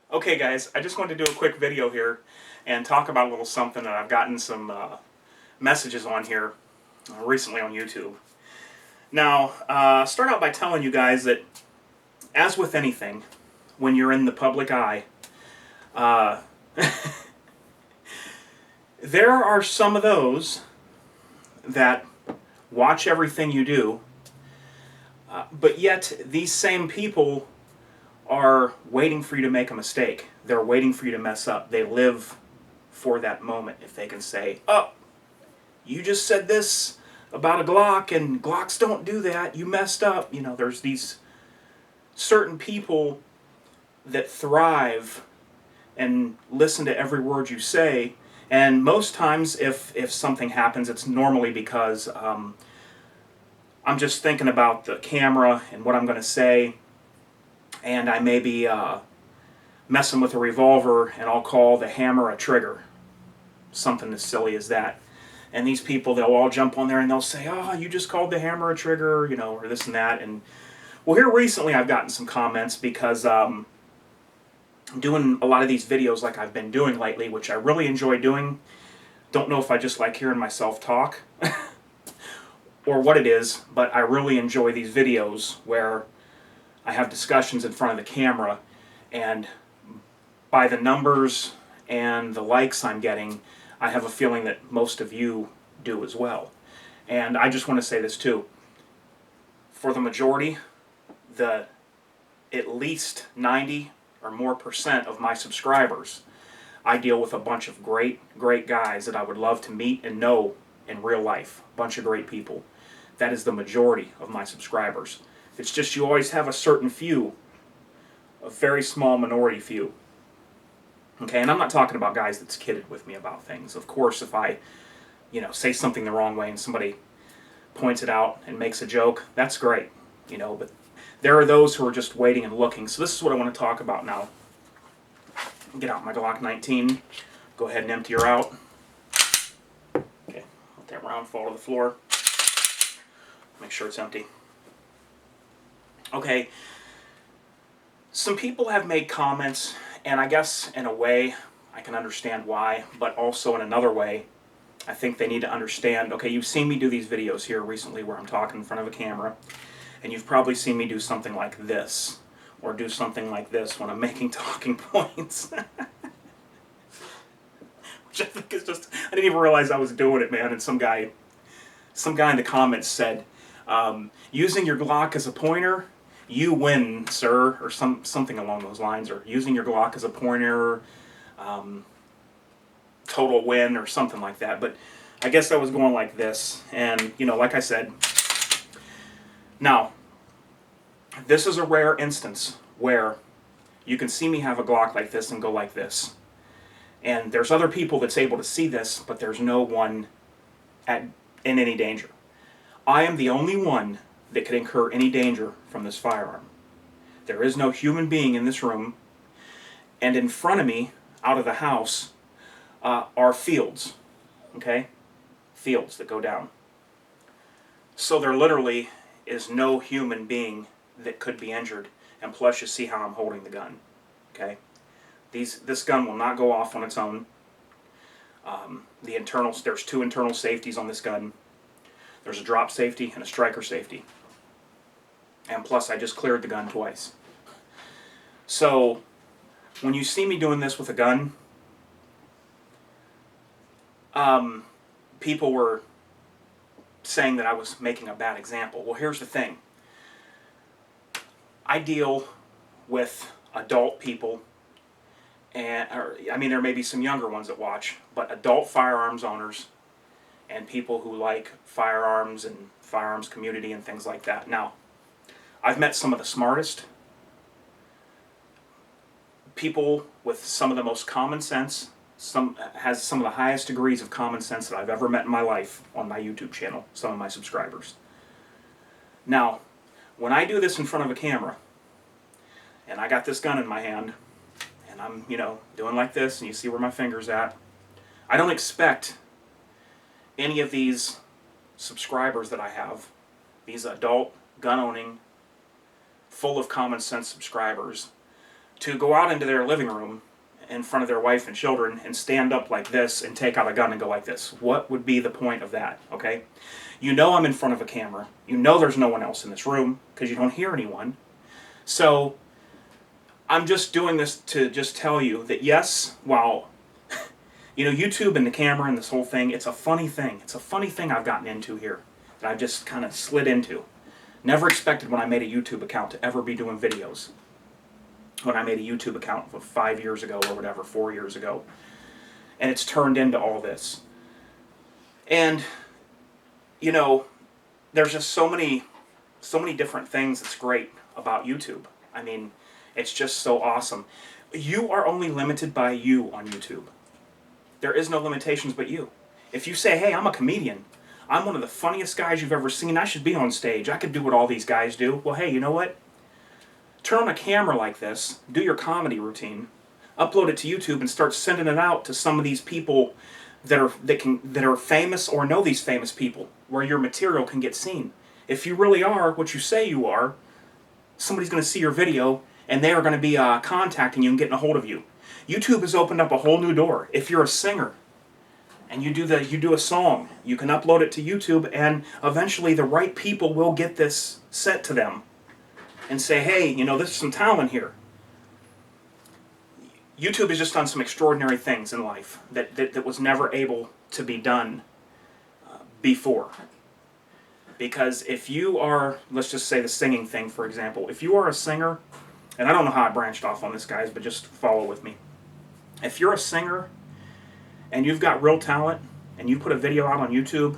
Okay guys, I just wanted to do a quick video here and talk about a little something that I've gotten some messages on here recently on YouTube. Now, start out by telling you guys that, as with anything, when you're in the public eye, uh, there are some of those that watch everything you do, but yet these same people are waiting for you to make a mistake. They're waiting for you to mess up. They live for that moment. If they can say, oh, you just said this about a Glock, and Glocks don't do that. You messed up. You know, there's these certain people that thrive and listen to every word you say. And most times, if something happens, it's normally because I'm just thinking about the camera and what I'm going to say, and I may be messing with a revolver, and I'll call the hammer a trigger. Something as silly as that. And these people, they'll all jump on there and they'll say, oh, you just called the hammer a trigger, you know, or this and that. And well, here recently I've gotten some comments because I'm doing a lot of these videos like I've been doing lately, which I really enjoy doing. Don't know if I just like hearing myself talk or what it is, but I really enjoy these videos where I have discussions in front of the camera, and by the numbers and the likes I'm getting, I have a feeling that most of you do as well. And I just want to say this too. For the majority, the at least 90 or more % of my subscribers, I deal with a bunch of great guys that I would love to meet and know in real life. A bunch of great people. That is the majority of my subscribers. It's just you always have a certain few, a very small minority few. Okay, and I'm not talking about guys that's kidded with me about things. Of course, if I, say something the wrong way and somebody points it out and makes a joke, that's great, but there are those who are just waiting and looking. So this is what I want to talk about now. Get out my Glock 19. Go ahead and empty her out. Okay, let that round fall to the floor. Make sure it's empty. Okay, some people have made comments, and I guess in a way I can understand why, but also in another way I think they need to understand, okay, you've seen me do these videos here recently where I'm talking in front of a camera, and you've probably seen me do something like this, or do something like this when I'm making talking points. Which I think is just, I didn't even realize I was doing it, man, and some guy in the comments said, using your Glock as a pointer, you win, sir, or something along those lines, or using your Glock as a pointer, total win, or something like that. But I guess I was going like this, and like I said, now this is a rare instance where you can see me have a Glock like this and go like this, and there's other people that's able to see this, but there's no one in any danger. I am the only one that could incur any danger from this firearm. There is no human being in this room, and in front of me, out of the house, are fields, okay? Fields that go down. So there literally is no human being that could be injured, and plus you see how I'm holding the gun, okay? This gun will not go off on its own. There's two internal safeties on this gun. There's a drop safety and a striker safety. And plus I just cleared the gun twice. So when you see me doing this with a gun, people were saying that I was making a bad example. Well, here's the thing. I deal with adult people, and there may be some younger ones that watch, but adult firearms owners and people who like firearms and firearms community and things like that. Now, I've met some of the smartest people with some of the most common sense, has some of the highest degrees of common sense that I've ever met in my life on my YouTube channel, some of my subscribers. Now, when I do this in front of a camera, and I got this gun in my hand, and I'm, doing like this, and you see where my finger's at, I don't expect any of these subscribers that I have, these adult, gun-owning, full of common sense subscribers, to go out into their living room in front of their wife and children and stand up like this and take out a gun and go like this. What would be the point of that, okay? You know I'm in front of a camera. You know there's no one else in this room because you don't hear anyone. So I'm just doing this to just tell you that yes, while YouTube and the camera and this whole thing, it's a funny thing. It's a funny thing I've gotten into here that I've just kind of slid into. Never expected when I made a YouTube account to ever be doing videos. When I made a YouTube account 5 years ago or whatever, 4 years ago. And it's turned into all this. And, there's just so many different things that's great about YouTube. I mean, it's just so awesome. You are only limited by you on YouTube. There is no limitations but you. If you say, hey, I'm a comedian, I'm one of the funniest guys you've ever seen, I should be on stage, I could do what all these guys do. Well, hey, you know what? Turn on a camera like this, do your comedy routine, upload it to YouTube, and start sending it out to some of these people that are famous or know these famous people, where your material can get seen. If you really are what you say you are, somebody's going to see your video, and they are going to be contacting you and getting a hold of you. YouTube has opened up a whole new door. If you're a singer and you do a song, you can upload it to YouTube, and eventually the right people will get this sent to them and say, hey, there's some talent here. YouTube has just done some extraordinary things in life that was never able to be done before. Because if you are, let's just say the singing thing, for example, if you are a singer, and I don't know how I branched off on this, guys, but just follow with me. If you're a singer and you've got real talent and you put a video out on YouTube,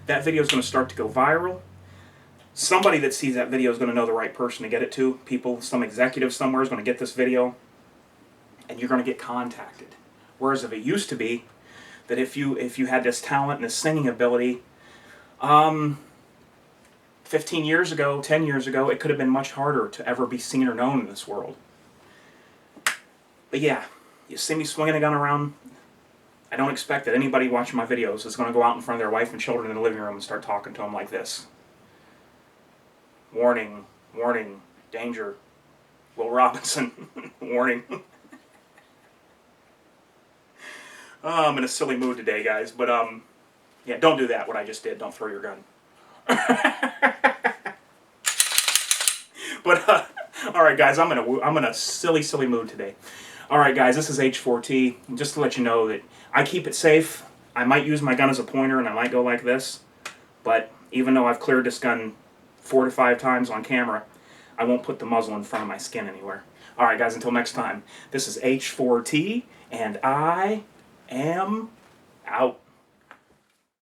that video is going to start to go viral. Somebody that sees that video is going to know the right person to get it to. Some executive somewhere is going to get this video, and you're going to get contacted. Whereas if it used to be that if you had this talent and this singing ability, 15 years ago, 10 years ago, it could have been much harder to ever be seen or known in this world. But yeah, you see me swinging a gun around, I don't expect that anybody watching my videos is going to go out in front of their wife and children in the living room and start talking to them like this. Warning, warning, danger. Will Robinson, warning. I'm in a silly mood today, guys, but yeah, don't do that, what I just did. Don't throw your gun. But all right, guys, I'm in a silly mood today. All right, guys, this is H4T. Just to let you know that I keep it safe. I might use my gun as a pointer, and I might go like this. But even though I've cleared this gun 4 to 5 times on camera, I won't put the muzzle in front of my skin anywhere. All right, guys, until next time, this is H4T, and I am out.